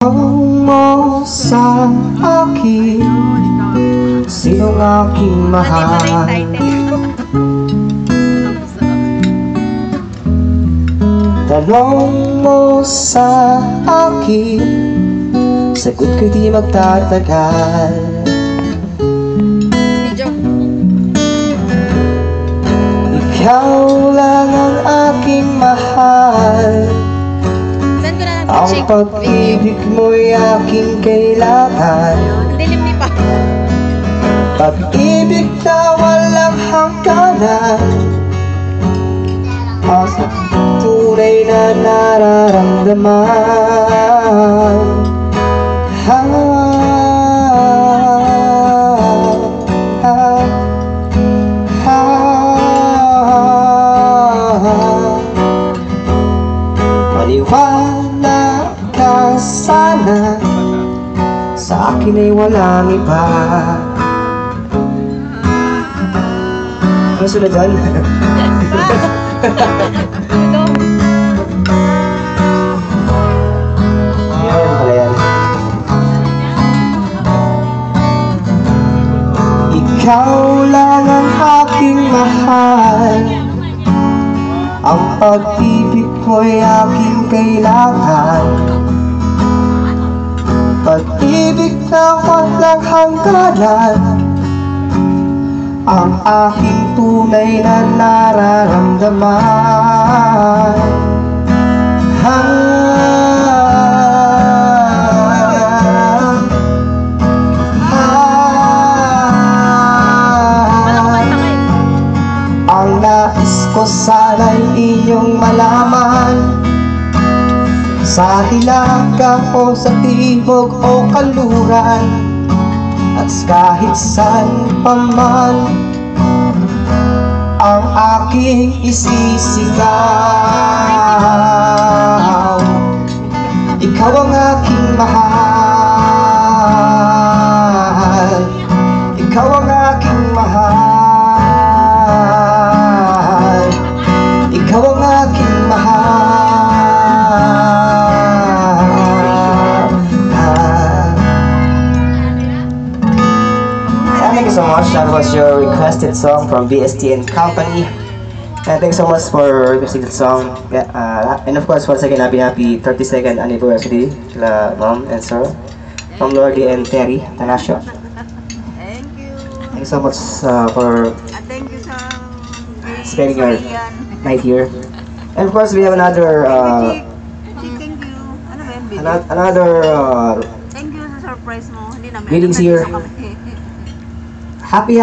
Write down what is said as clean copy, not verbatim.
Mo sa akin, sinong aking mahal? Tanong mo sa akin, sagot ko'y di magtatagal. Ikaw lang ang aking mahal, ang pag-ibig mo'y aking kailangan. Pag-ibig na walang hangganan, ang tunay na nararamdaman. Maniwala ka sana, sa akin ay walang iba. Ano sunod dyan? Yan pala yan. Ikaw lang ang aking mahal, ang pag-ibig ko'y aking kailangan. Pag-ibig na walang hangganan, ang aking tunay na nararamdaman. Ang nais ko sana'y inyong malaman, sa hilaga o sa timog o kanluran, at kahit saan pa man, ang aking isisigaw. Ikaw ang aking mahal, ikaw ang aking mahal, ikaw ang aking mahal. Thank you so much. That was your requested song from BST and Company. And thanks so much for requesting the song. And of course, once again, happy 32nd anniversary to Mom and Sir, from Lordy and Terry Tanasio. Thank you. Thanks so much for Thank you sa spending your night here. And of course, we have another thank you. Ano ba yan, another thank you sa surprise mo. Hindi namin greetings here. Happy